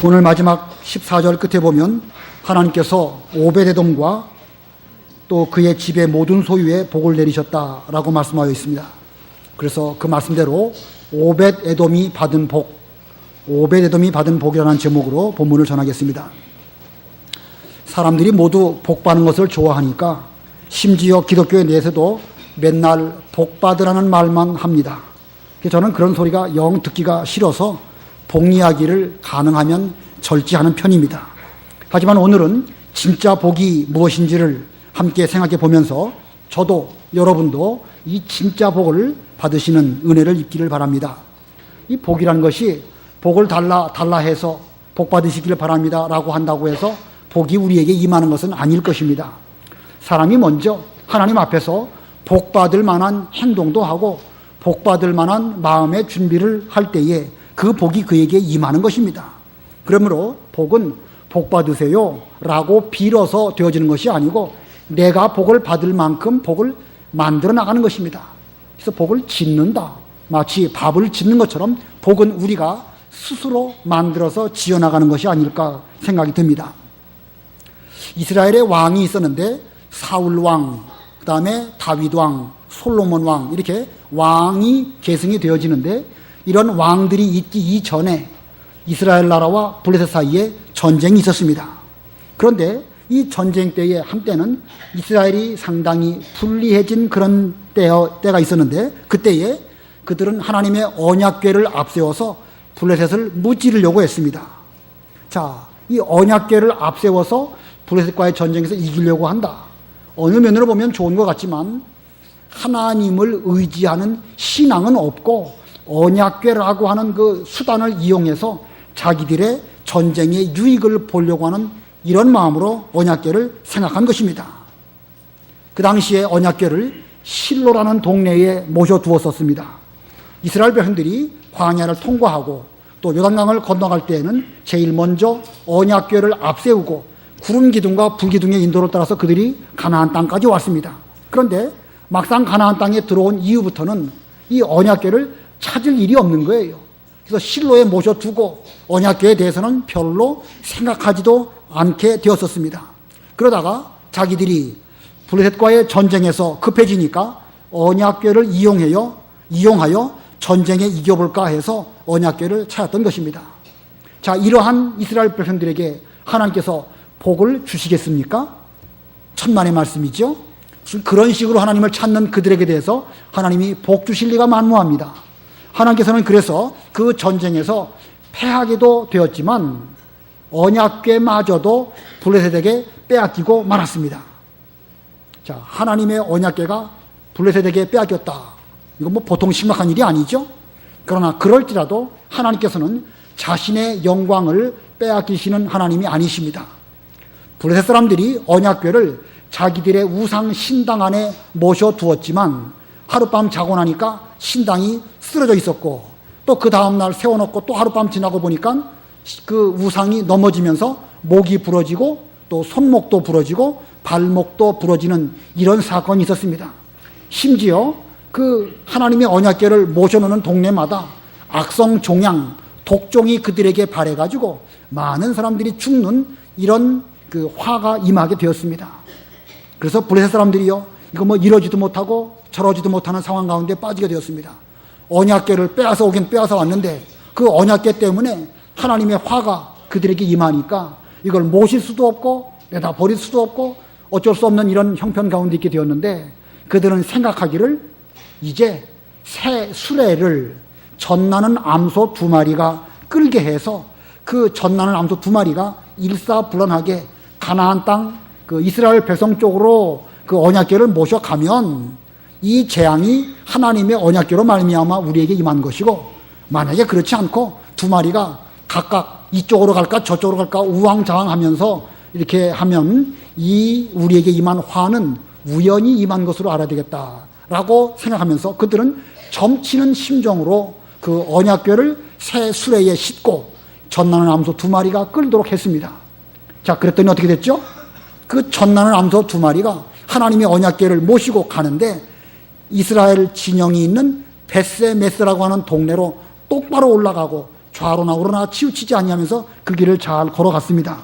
오늘 마지막 14절 끝에 보면 하나님께서 오벳에돔과 또 그의 집의 모든 소유에 복을 내리셨다라고 말씀하여 있습니다. 그래서 그 말씀대로 오벳에돔이 받은 복, 오벳에돔이 받은 복이라는 제목으로 본문을 전하겠습니다. 사람들이 모두 복 받는 것을 좋아하니까 심지어 기독교에 내에서도 맨날 복 받으라는 말만 합니다. 저는 그런 소리가 영 듣기가 싫어서 복 이야기를 가능하면 절제하는 편입니다. 하지만 오늘은 진짜 복이 무엇인지를 함께 생각해 보면서 저도 여러분도 이 진짜 복을 받으시는 은혜를 입기를 바랍니다. 이 복이라는 것이 복을 달라 해서 복 받으시기를 바랍니다 라고 한다고 해서 복이 우리에게 임하는 것은 아닐 것입니다. 사람이 먼저 하나님 앞에서 복 받을 만한 행동도 하고 복 받을 만한 마음의 준비를 할 때에 그 복이 그에게 임하는 것입니다. 그러므로 복은 복 받으세요 라고 빌어서 되어지는 것이 아니고 내가 복을 받을 만큼 복을 만들어 나가는 것입니다. 그래서 복을 짓는다. 마치 밥을 짓는 것처럼 복은 우리가 스스로 만들어서 지어나가는 것이 아닐까 생각이 듭니다. 이스라엘에 왕이 있었는데 사울 왕, 그 다음에 다윗 왕, 솔로몬 왕 이렇게 왕이 계승이 되어지는데 이런 왕들이 있기 이전에 이스라엘 나라와 블레셋 사이에 전쟁이 있었습니다. 그런데 이 전쟁 때에 한때는 이스라엘이 상당히 불리해진 그런 때가 있었는데 그때에 그들은 하나님의 언약궤를 앞세워서 블레셋을 무찌르려고 했습니다. 자, 이 언약궤를 앞세워서 블레셋과의 전쟁에서 이기려고 한다. 어느 면으로 보면 좋은 것 같지만 하나님을 의지하는 신앙은 없고 언약궤라고 하는 그 수단을 이용해서 자기들의 전쟁의 유익을 보려고 하는 이런 마음으로 언약궤를 생각한 것입니다. 그 당시에 언약궤를 실로라는 동네에 모셔두었었습니다. 이스라엘 백성들이 광야를 통과하고 또 요단강을 건너갈 때에는 제일 먼저 언약궤를 앞세우고 구름 기둥과 불 기둥의 인도를 따라서 그들이 가나안 땅까지 왔습니다. 그런데 막상 가나안 땅에 들어온 이후부터는 이 언약궤를 찾을 일이 없는 거예요. 그래서 실로에 모셔두고 언약궤에 대해서는 별로 생각하지도 않게 되었었습니다. 그러다가 자기들이 블레셋과의 전쟁에서 급해지니까 언약궤를 이용하여 전쟁에 이겨볼까 해서 언약궤를 찾았던 것입니다. 자, 이러한 이스라엘 백성들에게 하나님께서 복을 주시겠습니까? 천만의 말씀이죠. 그런 식으로 하나님을 찾는 그들에게 대해서 하나님이 복 주실 리가 만무합니다. 하나님께서는 그래서 그 전쟁에서 패하게도 되었지만 언약궤마저도 블레셋에게 빼앗기고 말았습니다. 자, 하나님의 언약궤가 블레셋에게 빼앗겼다. 이건 뭐 보통 심각한 일이 아니죠. 그러나 그럴지라도 하나님께서는 자신의 영광을 빼앗기시는 하나님이 아니십니다. 블레셋 사람들이 언약궤를 자기들의 우상 신당 안에 모셔두었지만 하룻밤 자고 나니까 신당이 쓰러져 있었고 또 그 다음날 세워놓고 또 하룻밤 지나고 보니까 그 우상이 넘어지면서 목이 부러지고 또 손목도 부러지고 발목도 부러지는 이런 사건이 있었습니다. 심지어 그 하나님의 언약궤를 모셔놓는 동네마다 악성 종양, 독종이 그들에게 발해가지고 많은 사람들이 죽는 이런 그 화가 임하게 되었습니다. 그래서 블레셋 사람들이요, 이거 뭐 이러지도 못하고 저러지도 못하는 상황 가운데 빠지게 되었습니다. 언약궤를 빼앗아 오긴 빼앗아 왔는데 그 언약궤 때문에 하나님의 화가 그들에게 임하니까 이걸 모실 수도 없고 내다 버릴 수도 없고 어쩔 수 없는 이런 형편 가운데 있게 되었는데 그들은 생각하기를 이제 새 수레를 젖나는 암소 2마리가 끌게 해서 그 젖나는 암소 2마리가 일사불란하게 가나안 땅 그 이스라엘 백성 쪽으로 그 언약궤를 모셔가면 이 재앙이 하나님의 언약궤로 말미암아 우리에게 임한 것이고 만약에 그렇지 않고 2마리가 각각 이쪽으로 갈까 저쪽으로 갈까 우왕좌왕하면서 이렇게 하면 이 우리에게 임한 화는 우연히 임한 것으로 알아야 되겠다라고 생각하면서 그들은 점치는 심정으로 그 언약궤를 새 수레에 싣고 젖나는 암소 2마리가 끌도록 했습니다. 자, 그랬더니 어떻게 됐죠? 그 젖나는 암소 2마리가 하나님의 언약궤를 모시고 가는데 이스라엘 진영이 있는 벳세메스라고 하는 동네로 똑바로 올라가고 좌로나 우로나 치우치지 아니하면서 그 길을 잘 걸어갔습니다.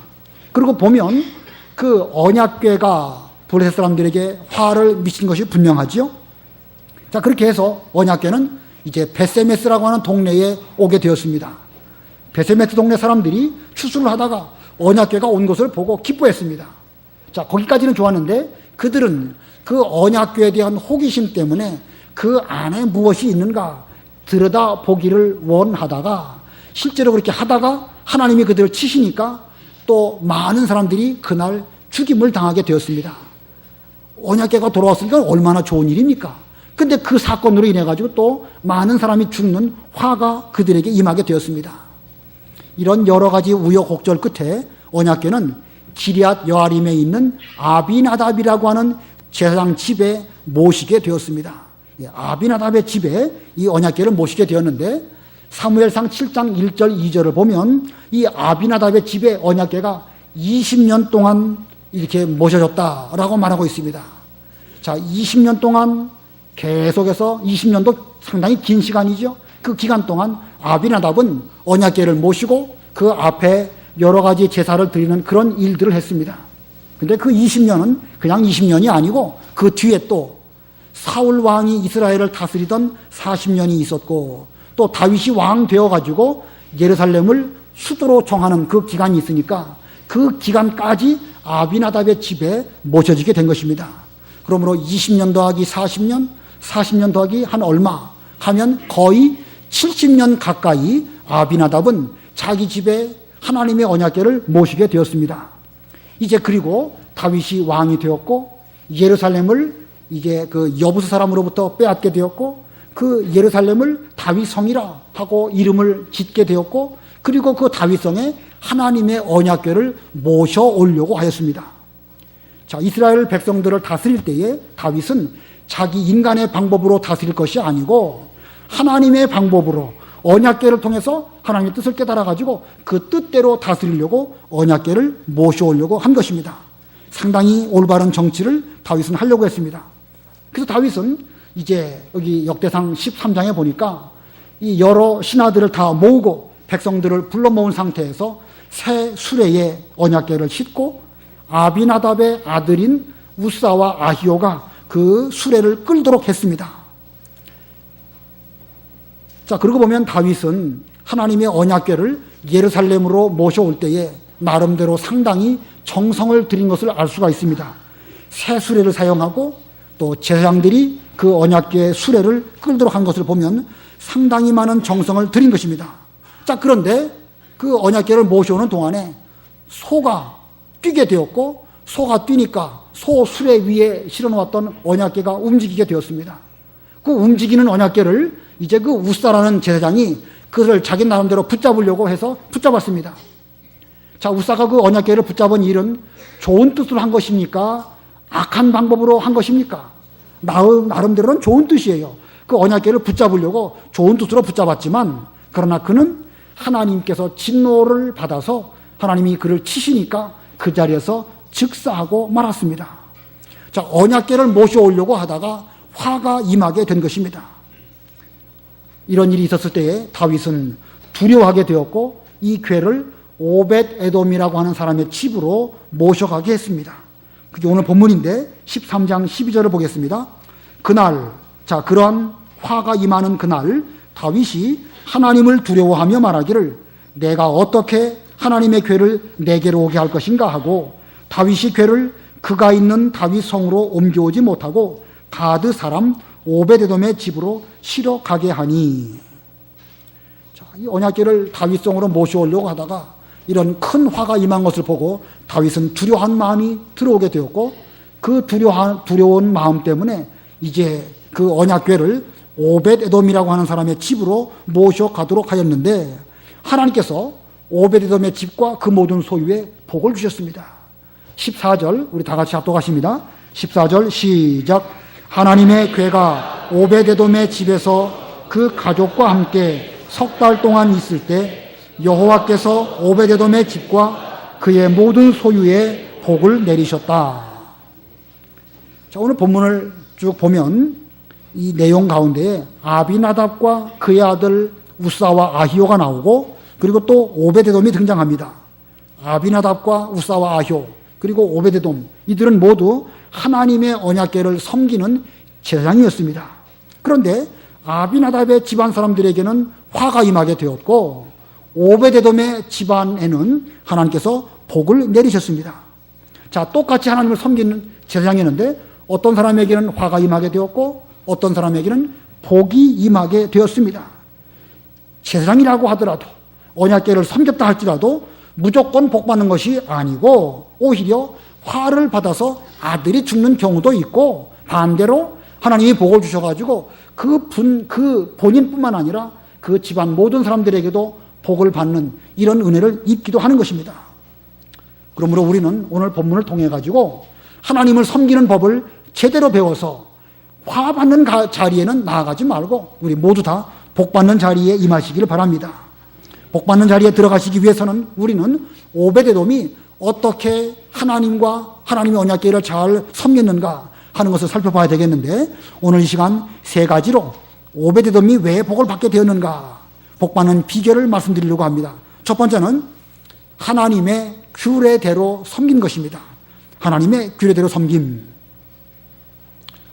그리고 보면 그 언약궤가 블레셋 사람들에게 화를 미친 것이 분명하지요. 자, 그렇게 해서 언약궤는 이제 베세메스라고 하는 동네에 오게 되었습니다. 베세메스 동네 사람들이 추수를 하다가 언약궤가 온 것을 보고 기뻐했습니다. 자, 거기까지는 좋았는데 그들은 그 언약궤에 대한 호기심 때문에 그 안에 무엇이 있는가 들여다보기를 원하다가 실제로 그렇게 하다가 하나님이 그들을 치시니까 또 많은 사람들이 그날 죽임을 당하게 되었습니다. 언약궤가 돌아왔으니까 얼마나 좋은 일입니까? 근데 그 사건으로 인해 가지고 또 많은 사람이 죽는 화가 그들에게 임하게 되었습니다. 이런 여러 가지 우여곡절 끝에 언약궤는 기럇 여아림에 있는 아비나답이라고 하는 제사장 집에 모시게 되었습니다. 아비나답의 집에 이 언약궤를 모시게 되었는데 사무엘상 7장 1절 2절을 보면 이 아비나답의 집에 언약궤가 20년 동안 이렇게 모셔졌다라고 말하고 있습니다. 자, 20년 동안 계속해서 20년도 상당히 긴 시간이죠. 그 기간 동안 아비나답은 언약궤를 모시고 그 앞에 여러 가지 제사를 드리는 그런 일들을 했습니다. 근데 그 20년은 그냥 20년이 아니고 그 뒤에 또 사울 왕이 이스라엘을 다스리던 40년이 있었고 또 다윗이 왕 되어가지고 예루살렘을 수도로 정하는 그 기간이 있으니까 그 기간까지 아비나답의 집에 모셔지게 된 것입니다. 그러므로 20년 더하기 40년, 40년 더하기 한 얼마 하면 거의 70년 가까이 아비나답은 자기 집에 하나님의 언약궤를 모시게 되었습니다. 이제 그리고 다윗이 왕이 되었고 예루살렘을 이제 그 여부스 사람으로부터 빼앗게 되었고 그 예루살렘을 다윗성이라 하고 이름을 짓게 되었고 그리고 그 다윗성에 하나님의 언약궤를 모셔오려고 하였습니다. 자, 이스라엘 백성들을 다스릴 때에 다윗은 자기 인간의 방법으로 다스릴 것이 아니고 하나님의 방법으로 언약궤를 통해서 하나님의 뜻을 깨달아가지고 그 뜻대로 다스리려고 언약궤를 모셔오려고 한 것입니다. 상당히 올바른 정치를 다윗은 하려고 했습니다. 그래서 다윗은 이제 여기 역대상 13장에 보니까 이 여러 신하들을 다 모으고 백성들을 불러 모은 상태에서 새 수레에 언약궤를 싣고 아비나답의 아들인 우사와 아히오가 그 수레를 끌도록 했습니다. 자, 그러고 보면 다윗은 하나님의 언약궤를 예루살렘으로 모셔올 때에 나름대로 상당히 정성을 들인 것을 알 수가 있습니다. 새 수레를 사용하고 또 제사장들이 그 언약궤 수레를 끌도록 한 것을 보면 상당히 많은 정성을 들인 것입니다. 자, 그런데 그 언약궤를 모셔오는 동안에 소가 뛰게 되었고 소가 뛰니까 소 수레 위에 실어놓았던 언약궤가 움직이게 되었습니다. 그 움직이는 언약궤를 이제 그 우사라는 제사장이 그를 자기 나름대로 붙잡으려고 해서 붙잡았습니다. 자, 우사가 그 언약궤를 붙잡은 일은 좋은 뜻으로 한 것입니까? 악한 방법으로 한 것입니까? 나름대로는 좋은 뜻이에요. 그 언약궤를 붙잡으려고 좋은 뜻으로 붙잡았지만 그러나 그는 하나님께서 진노를 받아서 하나님이 그를 치시니까 그 자리에서 즉사하고 말았습니다. 자, 언약궤를 모셔오려고 하다가 화가 임하게 된 것입니다. 이런 일이 있었을 때에 다윗은 두려워하게 되었고 이 궤를 오벳 에돔이라고 하는 사람의 집으로 모셔가게 했습니다. 그게 오늘 본문인데 13장 12절을 보겠습니다. 그날, 자, 그러한 화가 임하는 그날 다윗이 하나님을 두려워하며 말하기를 내가 어떻게 하나님의 궤를 내게로 오게 할 것인가 하고 다윗이 궤를 그가 있는 다윗 성으로 옮겨오지 못하고 가드 사람 오벳에돔의 집으로 실어 가게 하니. 자, 이 언약궤를 다윗 성으로 모셔오려고 하다가 이런 큰 화가 임한 것을 보고 다윗은 두려워한 마음이 들어오게 되었고 그 두려운 마음 때문에 이제 그 언약궤를 오벳에돔이라고 하는 사람의 집으로 모셔가도록 하였는데 하나님께서 오벳에돔의 집과 그 모든 소유에 복을 주셨습니다. 14절 우리 다 같이 합독하십니다. 14절 시작. 하나님의 궤가 오벳에돔의 집에서 그 가족과 함께 석 달 동안 있을 때 여호와께서 오벳에돔의 집과 그의 모든 소유에 복을 내리셨다. 자, 오늘 본문을 쭉 보면 이 내용 가운데 아비나답과 그의 아들 우사와 아히오가 나오고 그리고 또 오베데돔이 등장합니다. 아비나답과 우사와 아효, 그리고 오베데돔, 이들은 모두 하나님의 언약궤를 섬기는 제사장이었습니다. 그런데 아비나답의 집안 사람들에게는 화가 임하게 되었고 오베데돔의 집안에는 하나님께서 복을 내리셨습니다. 자, 똑같이 하나님을 섬기는 제사장이었는데 어떤 사람에게는 화가 임하게 되었고 어떤 사람에게는 복이 임하게 되었습니다. 제사장이라고 하더라도 언약궤를 섬겼다 할지라도 무조건 복받는 것이 아니고 오히려 화를 받아서 아들이 죽는 경우도 있고 반대로 하나님이 복을 주셔가지고 그 본인뿐만 아니라 그 집안 모든 사람들에게도 복을 받는 이런 은혜를 입기도 하는 것입니다. 그러므로 우리는 오늘 본문을 통해 가지고 하나님을 섬기는 법을 제대로 배워서 화 받는 자리에는 나아가지 말고 우리 모두 다 복 받는 자리에 임하시기를 바랍니다. 복 받는 자리에 들어가시기 위해서는 우리는 오베데돔이 어떻게 하나님과 하나님의 언약궤를 잘 섬겼는가 하는 것을 살펴봐야 되겠는데 오늘 이 시간 세 가지로 오베데돔이 왜 복을 받게 되었는가 복 받는 비결을 말씀드리려고 합니다. 첫 번째는 하나님의 규례대로 섬긴 것입니다. 하나님의 규례대로 섬김.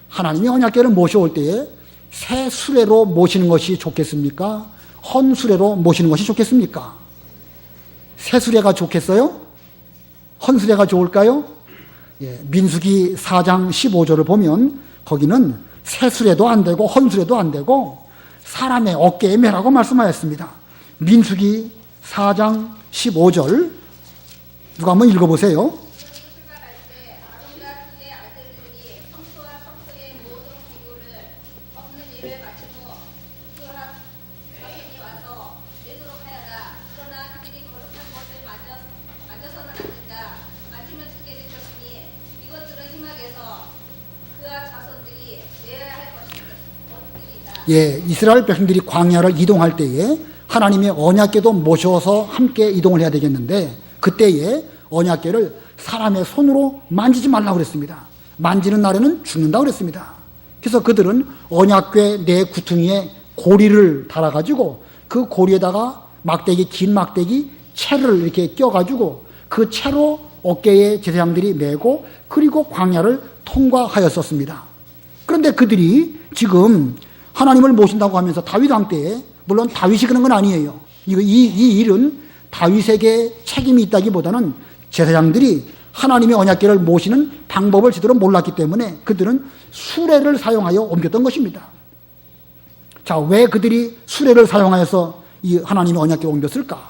하나님의 언약궤를 모셔올 때에 새 수레로 모시는 것이 좋겠습니까? 헌 수레로 모시는 것이 좋겠습니까? 새 수레가 좋겠어요? 헌 수레가 좋을까요? 예, 민수기 4장 15절을 보면 거기는 새 수레도 안 되고 헌 수레도 안 되고 사람의 어깨에 매라고 말씀하였습니다. 민수기 4장 15절 누가 한번 읽어보세요. 예, 이스라엘 백성들이 광야를 이동할 때에 하나님의 언약궤도 모셔서 함께 이동을 해야 되겠는데 그때에 언약궤를 사람의 손으로 만지지 말라고 그랬습니다. 만지는 날에는 죽는다고 그랬습니다. 그래서 그들은 언약궤 네 구퉁이에 고리를 달아가지고 그 고리에다가 막대기, 긴 막대기, 채를 이렇게 껴가지고 그 채로 어깨에 제사장들이 메고 그리고 광야를 통과하였었습니다. 그런데 그들이 지금 하나님을 모신다고 하면서 다윗 왕 때에 물론 다윗이 그런 건 아니에요. 이 일은 다윗에게 책임이 있다기보다는 제사장들이 하나님의 언약궤를 모시는 방법을 제대로 몰랐기 때문에 그들은 수레를 사용하여 옮겼던 것입니다. 자, 왜 그들이 수레를 사용하여서 이 하나님의 언약궤를 옮겼을까?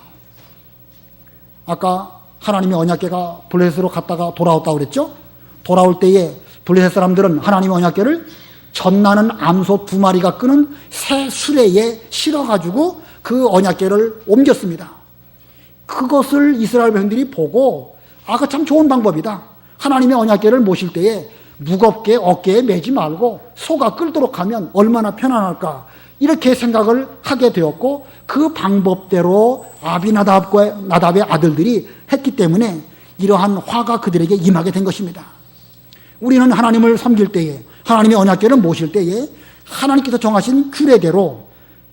아까 하나님의 언약궤가 블레셋으로 갔다가 돌아왔다고 그랬죠? 돌아올 때에 블레셋 사람들은 하나님의 언약궤를 젖나는 암소 2마리가 끄는 새 수레에 실어가지고 그 언약궤를 옮겼습니다. 그것을 이스라엘 백성들이 보고 그 참 좋은 방법이다. 하나님의 언약궤를 모실 때에 무겁게 어깨에 매지 말고 소가 끌도록 하면 얼마나 편안할까 이렇게 생각을 하게 되었고 그 방법대로 아비나답과 나답의 아들들이 했기 때문에 이러한 화가 그들에게 임하게 된 것입니다. 우리는 하나님을 섬길 때에 하나님의 언약궤를 모실 때에 하나님께서 정하신 규례대로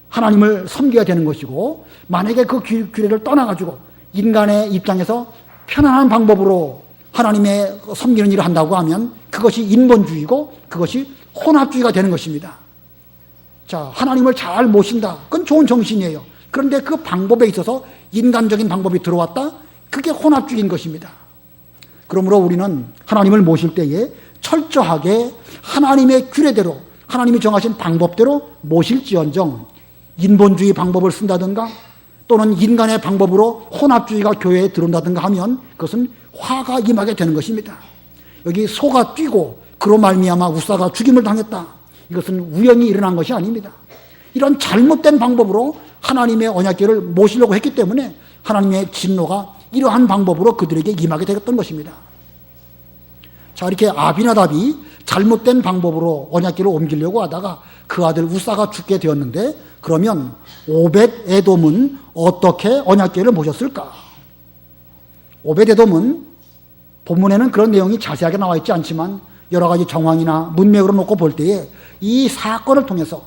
하나님을 섬겨야 되는 것이고 만약에 그 규례를 떠나가지고 인간의 입장에서 편안한 방법으로 하나님의 섬기는 일을 한다고 하면 그것이 인본주의고 그것이 혼합주의가 되는 것입니다. 자, 하나님을 잘 모신다. 그건 좋은 정신이에요. 그런데 그 방법에 있어서 인간적인 방법이 들어왔다? 그게 혼합주의인 것입니다. 그러므로 우리는 하나님을 모실 때에 철저하게 하나님의 규례대로 하나님이 정하신 방법대로 모실지언정 인본주의 방법을 쓴다든가 또는 인간의 방법으로 혼합주의가 교회에 들어온다든가 하면 그것은 화가 임하게 되는 것입니다. 여기 소가 뛰고 그로 말미암아 우사가 죽임을 당했다. 이것은 우연히 일어난 것이 아닙니다. 이런 잘못된 방법으로 하나님의 언약궤를 모시려고 했기 때문에 하나님의 진노가 이러한 방법으로 그들에게 임하게 되었던 것입니다. 자, 이렇게 아비나답이 잘못된 방법으로 언약궤를 옮기려고 하다가 그 아들 우사가 죽게 되었는데 그러면 오벳에돔은 어떻게 언약궤를 모셨을까? 오벳에돔은 본문에는 그런 내용이 자세하게 나와 있지 않지만 여러 가지 정황이나 문맥으로 놓고 볼 때에 이 사건을 통해서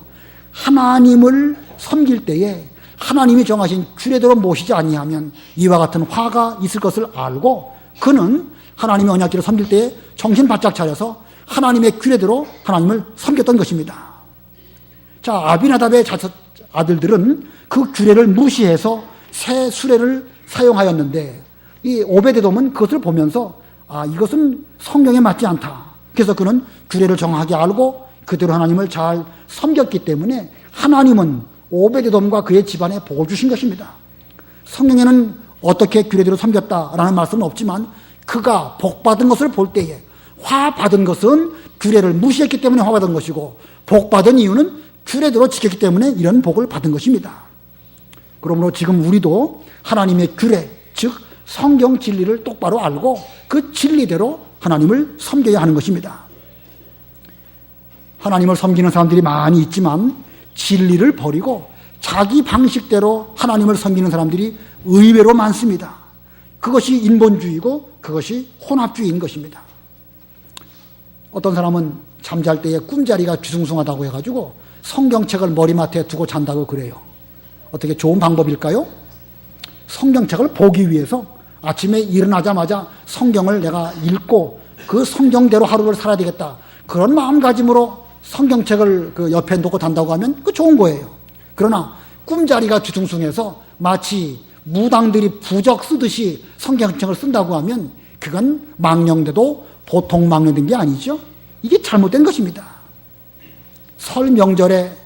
하나님을 섬길 때에 하나님이 정하신 규례대로 모시지 아니하면 이와 같은 화가 있을 것을 알고 그는 하나님의 언약궤를 섬길 때에 정신 바짝 차려서 하나님의 규례대로 하나님을 섬겼던 것입니다. 자, 아비나답의 아들들은 그 규례를 무시해서 새 수레를 사용하였는데 이 오베데돔은 그것을 보면서 이것은 성경에 맞지 않다. 그래서 그는 규례를 정확하게 알고 그대로 하나님을 잘 섬겼기 때문에 하나님은 오베데돔과 그의 집안에 복을 주신 것입니다. 성경에는 어떻게 규례대로 섬겼다라는 말씀은 없지만 그가 복받은 것을 볼 때에 화받은 것은 규례를 무시했기 때문에 화받은 것이고 복받은 이유는 규례대로 지켰기 때문에 이런 복을 받은 것입니다. 그러므로 지금 우리도 하나님의 규례, 즉 성경 진리를 똑바로 알고 그 진리대로 하나님을 섬겨야 하는 것입니다. 하나님을 섬기는 사람들이 많이 있지만 진리를 버리고 자기 방식대로 하나님을 섬기는 사람들이 의외로 많습니다. 그것이 인본주의고 그것이 혼합주의인 것입니다. 어떤 사람은 잠잘 때에 꿈자리가 뒤숭숭하다고 해가지고 성경책을 머리맡에 두고 잔다고 그래요. 어떻게 좋은 방법일까요? 성경책을 보기 위해서 아침에 일어나자마자 성경을 내가 읽고 그 성경대로 하루를 살아야 되겠다. 그런 마음가짐으로 성경책을 그 옆에 놓고 잔다고 하면 그 좋은 거예요. 그러나 꿈자리가 뒤숭숭해서 마치 무당들이 부적 쓰듯이 성경책을 쓴다고 하면 그건 망령돼도 보통 망령된 게 아니죠. 이게 잘못된 것입니다. 설 명절에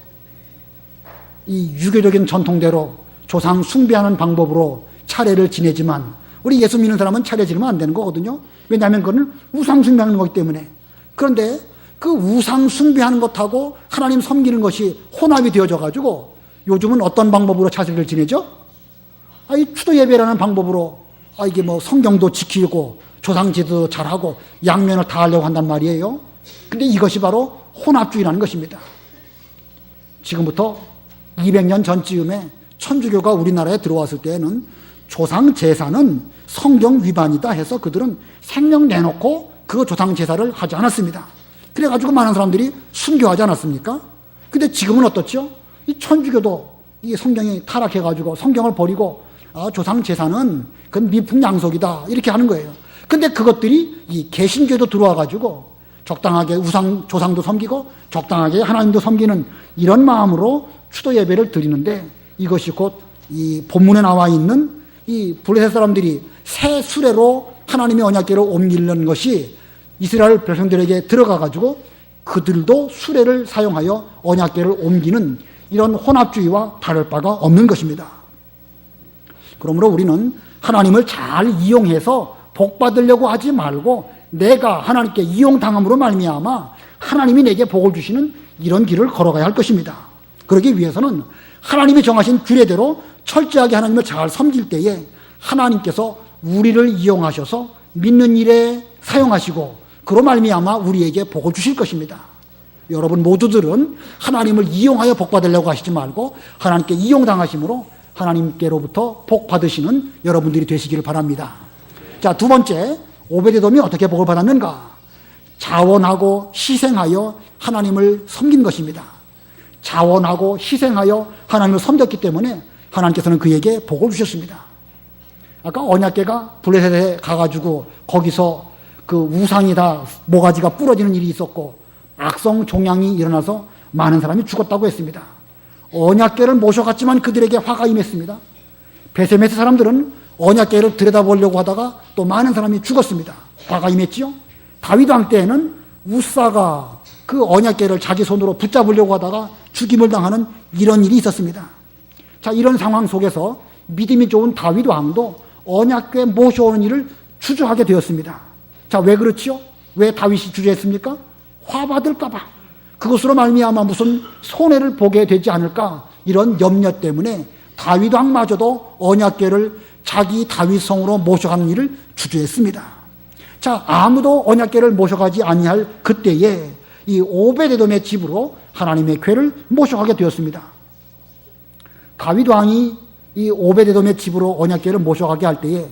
이 유교적인 전통대로 조상 숭배하는 방법으로 차례를 지내지만 우리 예수 믿는 사람은 차례 지내면 안 되는 거거든요. 왜냐하면 그거는 우상 숭배하는 거기 때문에. 그런데 그 우상 숭배하는 것하고 하나님 섬기는 것이 혼합이 되어져 가지고 요즘은 어떤 방법으로 차례를 지내죠? 이 추도 예배라는 방법으로 이게 뭐 성경도 지키고 조상제도 잘하고 양면을 다 하려고 한단 말이에요. 근데 이것이 바로 혼합주의라는 것입니다. 지금부터 200년 전쯤에 천주교가 우리나라에 들어왔을 때에는 조상 제사는 성경 위반이다 해서 그들은 생명 내놓고 그 조상 제사를 하지 않았습니다. 그래가지고 많은 사람들이 순교하지 않았습니까? 근데 지금은 어떻죠? 이 천주교도 이 성경이 타락해가지고 성경을 버리고 조상 제사는 그건 미풍양속이다 이렇게 하는 거예요. 근데 그것들이 이 개신교도 들어와가지고 적당하게 조상도 섬기고 적당하게 하나님도 섬기는 이런 마음으로 추도 예배를 드리는데 이것이 곧 이 본문에 나와 있는 이 블레셋 사람들이 새 수레로 하나님의 언약궤를 옮기는 것이 이스라엘 백성들에게 들어가가지고 그들도 수레를 사용하여 언약궤를 옮기는 이런 혼합주의와 다를 바가 없는 것입니다. 그러므로 우리는 하나님을 잘 이용해서 복 받으려고 하지 말고 내가 하나님께 이용당함으로 말미암아 하나님이 내게 복을 주시는 이런 길을 걸어가야 할 것입니다. 그러기 위해서는 하나님이 정하신 규례대로 철저하게 하나님을 잘 섬길 때에 하나님께서 우리를 이용하셔서 믿는 일에 사용하시고 그로 말미암아 우리에게 복을 주실 것입니다. 여러분 모두들은 하나님을 이용하여 복 받으려고 하시지 말고 하나님께 이용당하심으로 하나님께로부터 복 받으시는 여러분들이 되시기를 바랍니다. 자, 두 번째, 오베데돔이 어떻게 복을 받았는가? 자원하고 희생하여 하나님을 섬긴 것입니다. 자원하고 희생하여 하나님을 섬겼기 때문에 하나님께서는 그에게 복을 주셨습니다. 아까 언약궤가 블레셋에 가가지고 거기서 그 우상이 다 모가지가 부러지는 일이 있었고 악성 종양이 일어나서 많은 사람이 죽었다고 했습니다. 언약궤를 모셔갔지만 그들에게 화가 임했습니다. 베세메스 사람들은 언약궤를 들여다보려고 하다가 또 많은 사람이 죽었습니다. 화가 임했지요. 다윗 왕 때에는 우사가 그 언약궤를 자기 손으로 붙잡으려고 하다가 죽임을 당하는 이런 일이 있었습니다. 자, 이런 상황 속에서 믿음이 좋은 다윗 왕도 언약궤 모셔오는 일을 주저하게 되었습니다. 자, 왜 그렇지요? 왜 다윗이 주저했습니까? 화받을까 봐. 그것으로 말미암아 무슨 손해를 보게 되지 않을까 이런 염려 때문에 다윗 왕마저도 언약궤를 자기 다윗 성으로 모셔가는 일을 주저했습니다. 자, 아무도 언약궤를 모셔가지 아니할 그때에 이 오베데돔의 집으로 하나님의 궤를 모셔가게 되었습니다. 다윗 왕이 이 오베데돔의 집으로 언약궤를 모셔가게 할 때에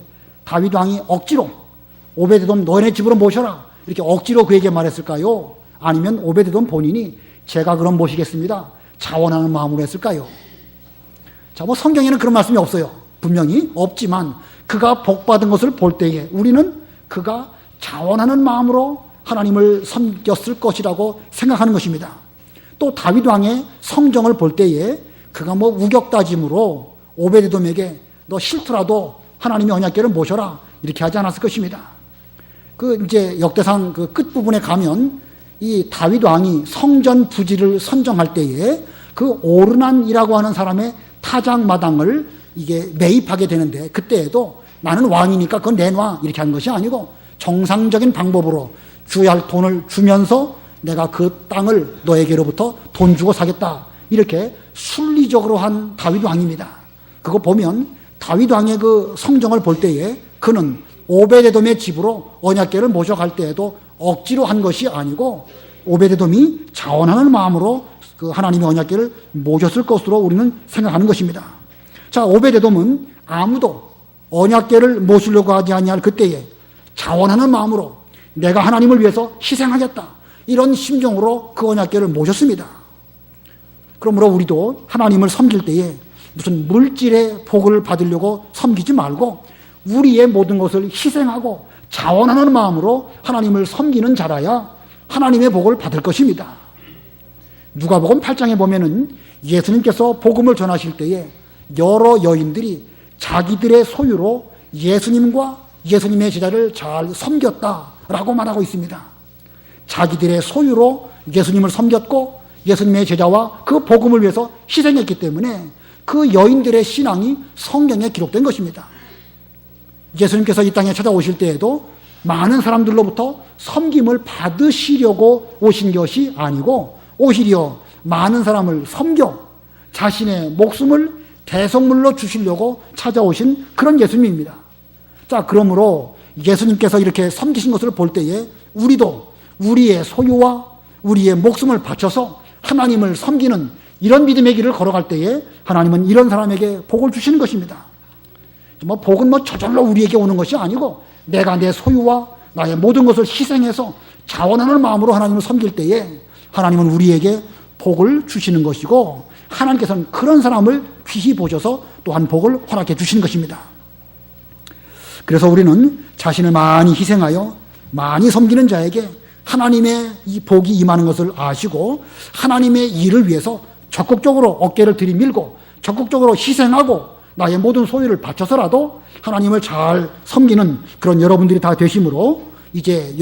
다윗 왕이 억지로 오베데돔 너네 집으로 모셔라 이렇게 억지로 그에게 말했을까요? 아니면 오베데돔 본인이 제가 그럼 모시겠습니다 자원하는 마음으로 했을까요? 자, 뭐 성경에는 그런 말씀이 없어요. 분명히 없지만 그가 복받은 것을 볼 때에 우리는 그가 자원하는 마음으로 하나님을 섬겼을 것이라고 생각하는 것입니다. 또 다윗 왕의 성정을 볼 때에 그가 뭐 우격다짐으로 오베데돔에게 너 싫더라도 하나님의 언약궤를 모셔라 이렇게 하지 않았을 것입니다. 그 이제 역대상 그 끝부분에 가면 이 다윗 왕이 성전 부지를 선정할 때에 그 오르난이라고 하는 사람의 타작마당을 이게 매입하게 되는데, 그때에도 나는 왕이니까 그건 내놔 이렇게 하는 것이 아니고 정상적인 방법으로 줘야 할 돈을 주면서 내가 그 땅을 너에게로부터 돈 주고 사겠다 이렇게 순리적으로 한 다윗 왕입니다. 그거 보면 다윗 왕의 그 성정을 볼 때에 그는 오베데돔의 집으로 언약궤를 모셔갈 때에도 억지로 한 것이 아니고 오베데돔이 자원하는 마음으로 그 하나님의 언약궤를 모셨을 것으로 우리는 생각하는 것입니다. 자, 오베데돔은 아무도 언약궤를 모시려고 하지 아니할 그때에 자원하는 마음으로 내가 하나님을 위해서 희생하겠다 이런 심정으로 그 언약궤를 모셨습니다. 그러므로 우리도 하나님을 섬길 때에 무슨 물질의 복을 받으려고 섬기지 말고 우리의 모든 것을 희생하고 자원하는 마음으로 하나님을 섬기는 자라야 하나님의 복을 받을 것입니다. 누가복음 8장에 보면은 예수님께서 복음을 전하실 때에 여러 여인들이 자기들의 소유로 예수님과 예수님의 제자를 잘 섬겼다라고 말하고 있습니다. 자기들의 소유로 예수님을 섬겼고 예수님의 제자와 그 복음을 위해서 희생했기 때문에 그 여인들의 신앙이 성경에 기록된 것입니다. 예수님께서 이 땅에 찾아오실 때에도 많은 사람들로부터 섬김을 받으시려고 오신 것이 아니고 오히려 많은 사람을 섬겨 자신의 목숨을 대속물로 주시려고 찾아오신 그런 예수님입니다. 자, 그러므로 예수님께서 이렇게 섬기신 것을 볼 때에 우리도 우리의 소유와 우리의 목숨을 바쳐서 하나님을 섬기는 이런 믿음의 길을 걸어갈 때에 하나님은 이런 사람에게 복을 주시는 것입니다. 뭐 복은 뭐 저절로 우리에게 오는 것이 아니고 내가 내 소유와 나의 모든 것을 희생해서 자원하는 마음으로 하나님을 섬길 때에 하나님은 우리에게 복을 주시는 것이고 하나님께서는 그런 사람을 귀히 보셔서 또한 복을 허락해 주시는 것입니다. 그래서 우리는 자신을 많이 희생하여 많이 섬기는 자에게 하나님의 이 복이 임하는 것을 아시고 하나님의 일을 위해서 적극적으로 어깨를 들이밀고 적극적으로 희생하고 나의 모든 소유를 바쳐서라도 하나님을 잘 섬기는 그런 여러분들이 다 되심으로 이제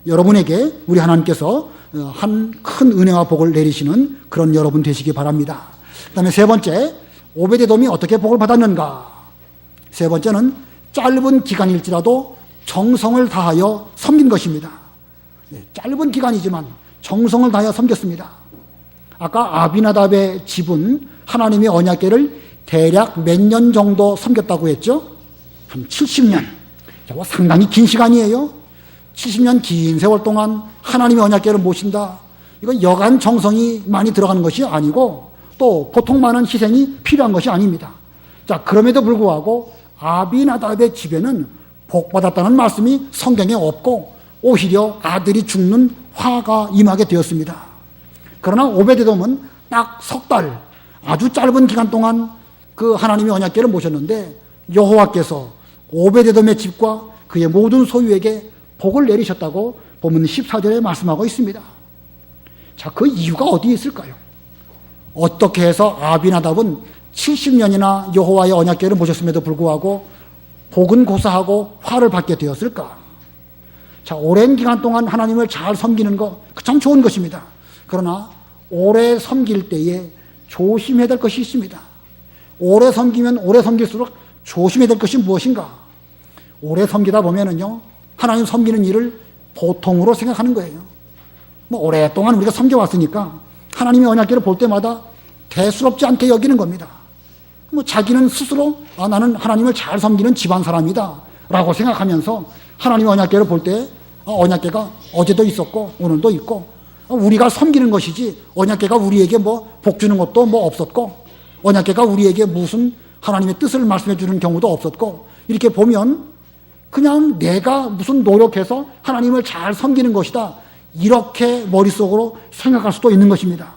여러분에게 우리 하나님께서 한 큰 은혜와 복을 내리시는 그런 여러분 되시기 바랍니다. 그 다음에 세 번째, 오베데돔이 어떻게 복을 받았는가? 세 번째는 짧은 기간일지라도 정성을 다하여 섬긴 것입니다. 짧은 기간이지만 정성을 다하여 섬겼습니다. 아까 아비나답의 집은 하나님의 언약궤를 대략 몇 년 정도 섬겼다고 했죠? 한 70년. 상당히 긴 시간이에요. 70년 긴 세월 동안 하나님의 언약궤를 모신다. 이건 여간 정성이 많이 들어가는 것이 아니고 또 보통 많은 희생이 필요한 것이 아닙니다. 자, 그럼에도 불구하고 아비나답의 집에는 복받았다는 말씀이 성경에 없고 오히려 아들이 죽는 화가 임하게 되었습니다. 그러나 오베데돔은 딱 석 달, 아주 짧은 기간 동안 그 하나님의 언약궤를 모셨는데 여호와께서 오베데돔의 집과 그의 모든 소유에게 복을 내리셨다고 본문 14절에 말씀하고 있습니다. 자, 그 이유가 어디에 있을까요? 어떻게 해서 아비나답은 70년이나 여호와의 언약궤를 모셨음에도 불구하고 복은 고사하고 화를 받게 되었을까? 자, 오랜 기간 동안 하나님을 잘 섬기는 거 참 좋은 것입니다. 그러나 오래 섬길 때에 조심해야 될 것이 있습니다. 오래 섬기면 오래 섬길수록 조심해야 될 것이 무엇인가? 오래 섬기다 보면은요, 하나님 섬기는 일을 보통으로 생각하는 거예요. 뭐 오랫동안 우리가 섬겨왔으니까 하나님의 언약궤를 볼 때마다 대수롭지 않게 여기는 겁니다. 뭐 자기는 스스로 나는 하나님을 잘 섬기는 집안 사람이다 라고 생각하면서 하나님의 언약궤를 볼 때 언약궤가 어제도 있었고 오늘도 있고 우리가 섬기는 것이지 언약궤가 우리에게 뭐 복 주는 것도 뭐 없었고 언약궤가 우리에게 무슨 하나님의 뜻을 말씀해 주는 경우도 없었고 이렇게 보면 그냥 내가 무슨 노력해서 하나님을 잘 섬기는 것이다 이렇게 머릿속으로 생각할 수도 있는 것입니다.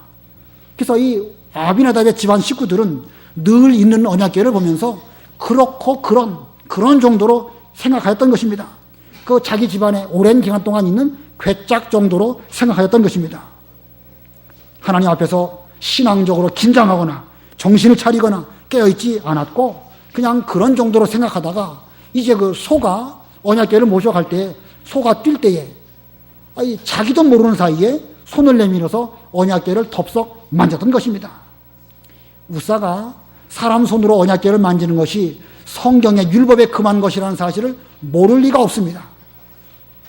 그래서 이 아비나답의 집안 식구들은 늘 있는 언약궤를 보면서 그렇고 그런 정도로 생각하였던 것입니다. 그 자기 집안에 오랜 기간 동안 있는 괴짝 정도로 생각하였던 것입니다. 하나님 앞에서 신앙적으로 긴장하거나 정신을 차리거나 깨어있지 않았고 그냥 그런 정도로 생각하다가 이제 그 소가 언약궤를 모셔갈 때 소가 뛸 때에 자기도 모르는 사이에 손을 내밀어서 언약궤를 덥석 만졌던 것입니다. 우사가 사람 손으로 언약궤를 만지는 것이 성경의 율법에 금한 것이라는 사실을 모를 리가 없습니다.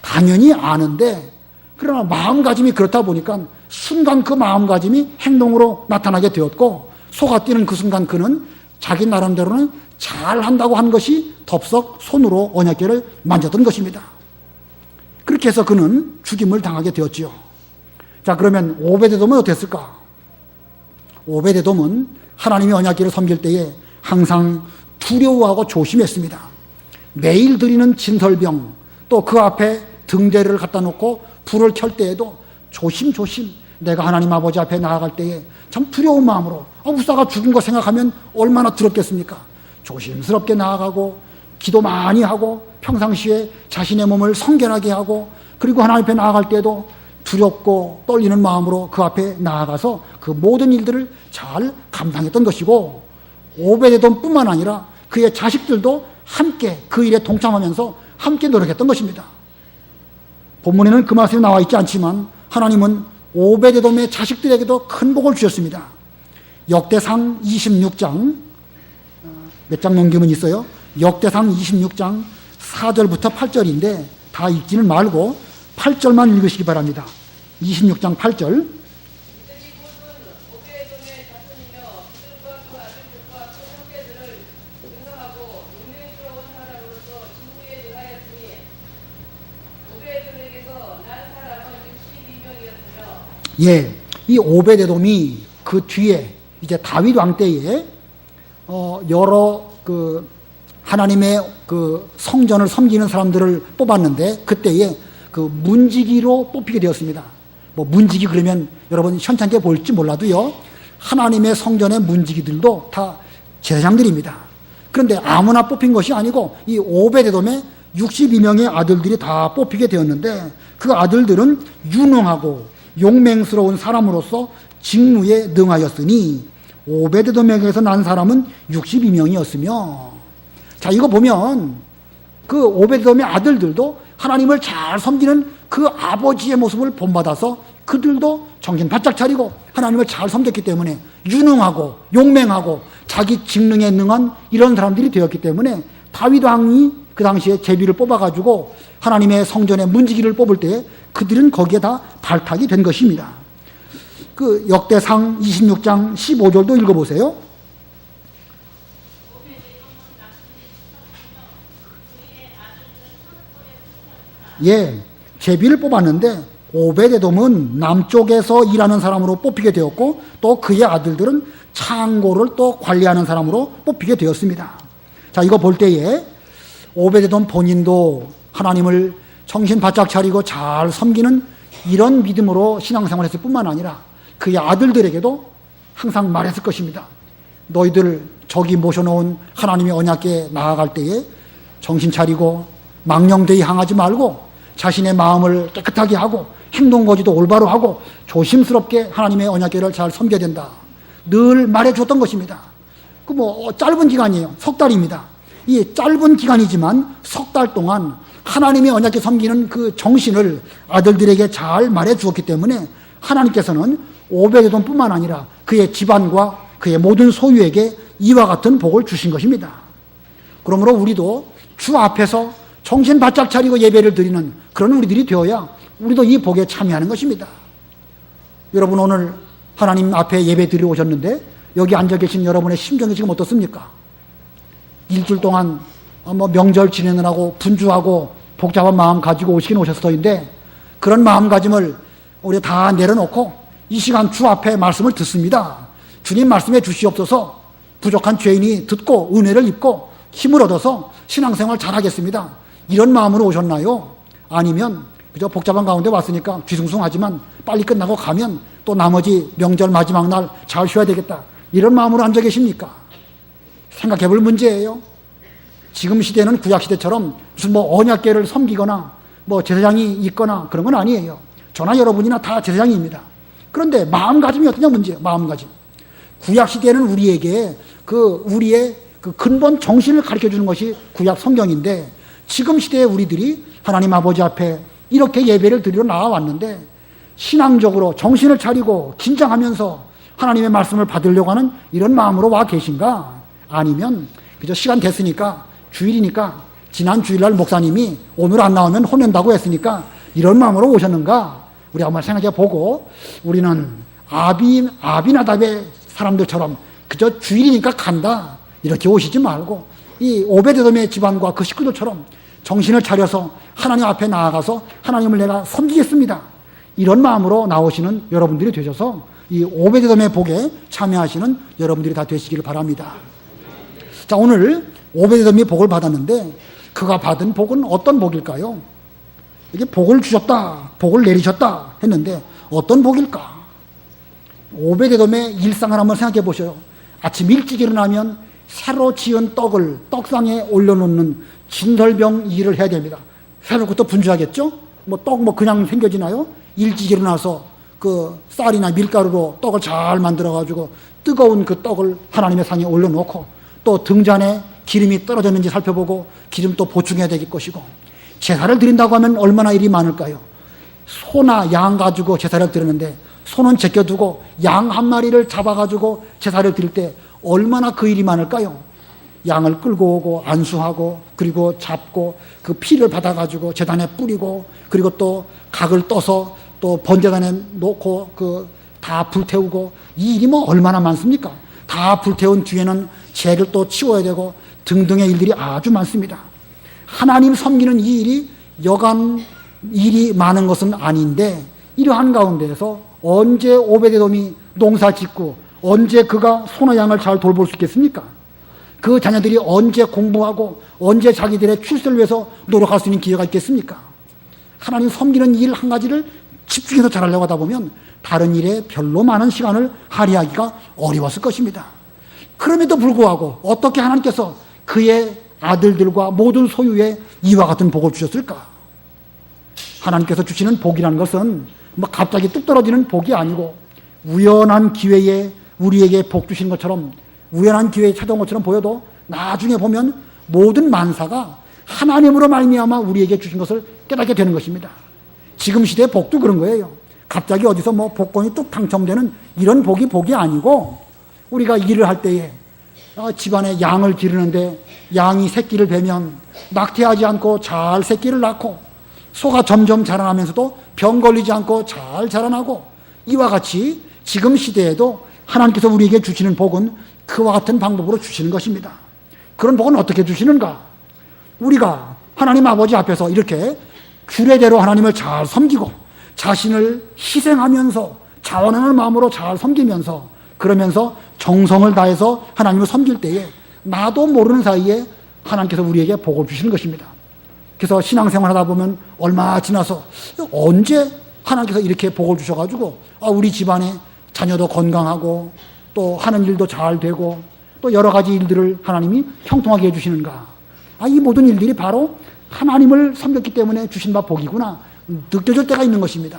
당연히 아는데 그러나 마음가짐이 그렇다 보니까 순간 그 마음가짐이 행동으로 나타나게 되었고 소가 뛰는 그 순간 그는 자기 나름대로는 잘한다고 한 것이 덥석 손으로 언약궤를 만졌던 것입니다. 그렇게 해서 그는 죽임을 당하게 되었지요. 자, 그러면 오베데돔은 어땠을까? 오베데돔은 하나님의 언약궤를 섬길 때에 항상 두려워하고 조심했습니다. 매일 드리는 진설병 또 그 앞에 등대를 갖다 놓고 불을 켤 때에도 조심조심 내가 하나님 아버지 앞에 나아갈 때에 참 두려운 마음으로 우사가 죽은 거 생각하면 얼마나 두렵겠습니까? 조심스럽게 나아가고 기도 많이 하고 평상시에 자신의 몸을 성결하게 하고 그리고 하나님 앞에 나아갈 때도 두렵고 떨리는 마음으로 그 앞에 나아가서 그 모든 일들을 잘 감당했던 것이고 오베데돔뿐만 아니라 그의 자식들도 함께 그 일에 동참하면서 함께 노력했던 것입니다. 본문에는 그 말씀이 나와 있지 않지만 하나님은 오베데돔의 자식들에게도 큰 복을 주셨습니다. 역대상 26장 몇 장 넘기면 있어요. 역대상 26장 4절부터 8절인데 다 읽지는 말고 8절만 읽으시기 바랍니다. 26장 8절. 예, 이 오베데돔이 그 뒤에 이제 다윗 왕 때에 여러 그 하나님의 그 성전을 섬기는 사람들을 뽑았는데 그때에 그 문지기로 뽑히게 되었습니다. 뭐 문지기 그러면 여러분 현찮게 볼지 몰라도요. 하나님의 성전의 문지기들도 다 제사장들입니다. 그런데 아무나 뽑힌 것이 아니고 이 오베데돔의 62명의 아들들이 다 뽑히게 되었는데 그 아들들은 유능하고 용맹스러운 사람으로서 직무에 능하였으니 오베데돔에게서 난 사람은 62명이었으며 자 이거 보면 그 오베데돔의 아들들도 하나님을 잘 섬기는 그 아버지의 모습을 본받아서 그들도 정신 바짝 차리고 하나님을 잘 섬겼기 때문에 유능하고 용맹하고 자기 직능에 능한 이런 사람들이 되었기 때문에 다윗 왕이 그 당시에 제비를 뽑아가지고 하나님의 성전의 문지기를 뽑을 때 그들은 거기에 다 발탁이 된 것입니다. 그 역대상 26장 15절도 읽어보세요. 예, 제비를 뽑았는데 오베데돔은 남쪽에서 일하는 사람으로 뽑히게 되었고 또 그의 아들들은 창고를 또 관리하는 사람으로 뽑히게 되었습니다. 자, 이거 볼 때에 오베데돔 본인도 하나님을 정신 바짝 차리고 잘 섬기는 이런 믿음으로 신앙생활을 했을 뿐만 아니라 그의 아들들에게도 항상 말했을 것입니다. 너희들 저기 모셔놓은 하나님의 언약궤에 나아갈 때에 정신 차리고 망령되이 향하지 말고 자신의 마음을 깨끗하게 하고 행동거지도 올바로 하고 조심스럽게 하나님의 언약궤를 잘 섬겨야 된다. 늘 말해줬던 것입니다. 그 짧은 기간이에요. 석 달입니다. 이 짧은 기간이지만 석 달 동안 하나님의 언약궤 섬기는 그 정신을 아들들에게 잘 말해주었기 때문에 하나님께서는 오베데돔뿐만 아니라 그의 집안과 그의 모든 소유에게 이와 같은 복을 주신 것입니다. 그러므로 우리도 주 앞에서 정신 바짝 차리고 예배를 드리는 그런 우리들이 되어야 우리도 이 복에 참여하는 것입니다. 여러분 오늘 하나님 앞에 예배 드리러 오셨는데 여기 앉아 계신 여러분의 심정이 지금 어떻습니까? 일주일 동안 명절 지내느라고 분주하고 복잡한 마음 가지고 오시긴 오셨을 터인데 그런 마음가짐을 우리 다 내려놓고 이 시간 주 앞에 말씀을 듣습니다. 주님 말씀해 주시옵소서. 부족한 죄인이 듣고 은혜를 입고 힘을 얻어서 신앙생활 잘하겠습니다. 이런 마음으로 오셨나요? 아니면 그저 복잡한 가운데 왔으니까 뒤숭숭하지만 빨리 끝나고 가면 또 나머지 명절 마지막 날 잘 쉬어야 되겠다. 이런 마음으로 앉아 계십니까? 생각해 볼 문제예요. 지금 시대는 구약 시대처럼 무슨 뭐 언약궤를 섬기거나 뭐 제사장이 있거나 그런 건 아니에요. 저나 여러분이나 다 제사장입니다. 그런데 마음가짐이 어떠냐 문제예요. 마음가짐. 구약 시대는 우리에게 우리의 근본 정신을 가르쳐 주는 것이 구약 성경인데, 지금 시대에 우리들이 하나님 아버지 앞에 이렇게 예배를 드리러 나와왔는데 신앙적으로 정신을 차리고 긴장하면서 하나님의 말씀을 받으려고 하는 이런 마음으로 와 계신가? 아니면 그저 시간 됐으니까, 주일이니까, 지난 주일날 목사님이 오늘 안 나오면 혼낸다고 했으니까 이런 마음으로 오셨는가? 우리 한번 생각해 보고, 우리는 아비나답의 사람들처럼 그저 주일이니까 간다 이렇게 오시지 말고, 이 오베데돔의 집안과 그 식구들처럼 정신을 차려서 하나님 앞에 나아가서 하나님을 내가 섬기겠습니다, 이런 마음으로 나오시는 여러분들이 되셔서 이 오베데돔의 복에 참여하시는 여러분들이 다 되시기를 바랍니다. 자, 오늘 오베데돔이 복을 받았는데 그가 받은 복은 어떤 복일까요? 이게 복을 주셨다, 복을 내리셨다 했는데 어떤 복일까? 오베데돔의 일상을 한번 생각해 보셔요. 아침 일찍 일어나면 새로 지은 떡을 떡상에 올려놓는 진설병 일을 해야 됩니다. 새벽부터 분주하겠죠? 떡 그냥 생겨지나요? 일찍 일어나서 그 쌀이나 밀가루로 떡을 잘 만들어가지고 뜨거운 그 떡을 하나님의 상에 올려놓고, 또 등잔에 기름이 떨어졌는지 살펴보고 기름 또 보충해야 될 것이고, 제사를 드린다고 하면 얼마나 일이 많을까요? 소나 양 가지고 제사를 드리는데 소는 제껴두고 양 한 마리를 잡아가지고 제사를 드릴 때 얼마나 그 일이 많을까요? 양을 끌고 오고 안수하고, 그리고 잡고 그 피를 받아가지고 제단에 뿌리고, 그리고 또 각을 떠서 또 번제단에 놓고 다 불태우고, 이 일이 얼마나 많습니까? 다 불태운 뒤에는 죄를 또 치워야 되고 등등의 일들이 아주 많습니다. 하나님 섬기는 이 일이 여간 일이 많은 것은 아닌데, 이러한 가운데에서 언제 오베데돔이 농사 짓고 언제 그가 소나 양을 잘 돌볼 수 있겠습니까? 그 자녀들이 언제 공부하고 언제 자기들의 출세를 위해서 노력할 수 있는 기회가 있겠습니까? 하나님 섬기는 일 한 가지를 집중해서 잘하려고 하다 보면 다른 일에 별로 많은 시간을 할애하기가 어려웠을 것입니다. 그럼에도 불구하고 어떻게 하나님께서 그의 아들들과 모든 소유에 이와 같은 복을 주셨을까? 하나님께서 주시는 복이라는 것은 갑자기 뚝 떨어지는 복이 아니고, 우연한 기회에 우리에게 복 주신 것처럼, 우연한 기회에 찾아온 것처럼 보여도 나중에 보면 모든 만사가 하나님으로 말미암아 우리에게 주신 것을 깨닫게 되는 것입니다. 지금 시대의 복도 그런 거예요. 갑자기 어디서 복권이 뚝 당첨되는 이런 복이 아니고, 우리가 일을 할 때에 집안에 양을 기르는데 양이 새끼를 베면 낙태하지 않고 잘 새끼를 낳고, 소가 점점 자라나면서도 병 걸리지 않고 잘 자라나고, 이와 같이 지금 시대에도 하나님께서 우리에게 주시는 복은 그와 같은 방법으로 주시는 것입니다. 그런 복은 어떻게 주시는가? 우리가 하나님 아버지 앞에서 이렇게 규례대로 하나님을 잘 섬기고 자신을 희생하면서 자원하는 마음으로 잘 섬기면서, 그러면서 정성을 다해서 하나님을 섬길 때에 나도 모르는 사이에 하나님께서 우리에게 복을 주시는 것입니다. 그래서 신앙생활 하다 보면 얼마 지나서 언제 하나님께서 이렇게 복을 주셔가지고 우리 집안에 자녀도 건강하고 또 하는 일도 잘 되고 또 여러 가지 일들을 하나님이 형통하게 해주시는가? 이 모든 일들이 바로 하나님을 섬겼기 때문에 주신 바 복이구나 느껴질 때가 있는 것입니다.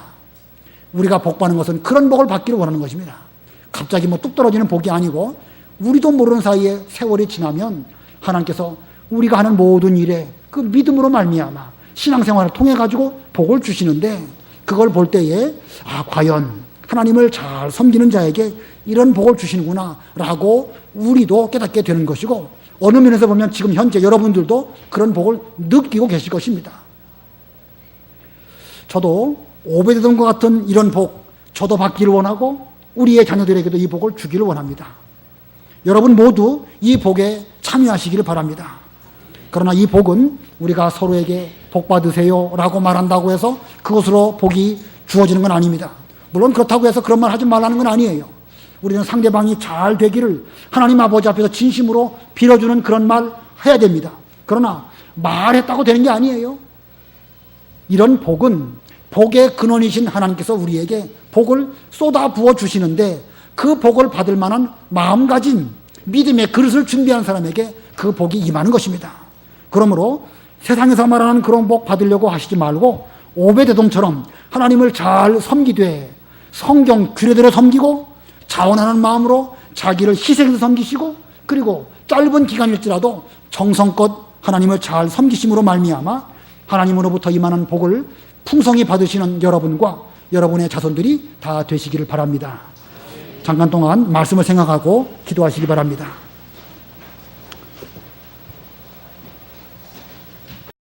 우리가 복 받는 것은 그런 복을 받기를 원하는 것입니다. 갑자기 뚝 떨어지는 복이 아니고, 우리도 모르는 사이에 세월이 지나면 하나님께서 우리가 하는 모든 일에 그 믿음으로 말미암아 신앙생활을 통해 가지고 복을 주시는데, 그걸 볼 때에 과연 하나님을 잘 섬기는 자에게 이런 복을 주시는구나 라고 우리도 깨닫게 되는 것이고, 어느 면에서 보면 지금 현재 여러분들도 그런 복을 느끼고 계실 것입니다. 저도 오베데돔과 같은 이런 복 저도 받기를 원하고 우리의 자녀들에게도 이 복을 주기를 원합니다. 여러분 모두 이 복에 참여하시기를 바랍니다. 그러나 이 복은 우리가 서로에게 복 받으세요 라고 말한다고 해서 그것으로 복이 주어지는 건 아닙니다. 물론 그렇다고 해서 그런 말 하지 말라는 건 아니에요. 우리는 상대방이 잘 되기를 하나님 아버지 앞에서 진심으로 빌어주는 그런 말 해야 됩니다. 그러나 말했다고 되는 게 아니에요. 이런 복은 복의 근원이신 하나님께서 우리에게 복을 쏟아 부어 주시는데, 그 복을 받을 만한 마음가짐, 믿음의 그릇을 준비한 사람에게 그 복이 임하는 것입니다. 그러므로 세상에서 말하는 그런 복 받으려고 하시지 말고 오베데돔처럼 하나님을 잘 섬기되 성경 규례대로 섬기고 자원하는 마음으로 자기를 희생해서 섬기시고, 그리고 짧은 기간일지라도 정성껏 하나님을 잘 섬기심으로 말미암아 하나님으로부터 임하는 복을 풍성히 받으시는 여러분과 여러분의 자손들이 다 되시기를 바랍니다. 잠깐 동안 말씀을 생각하고 기도하시기 바랍니다.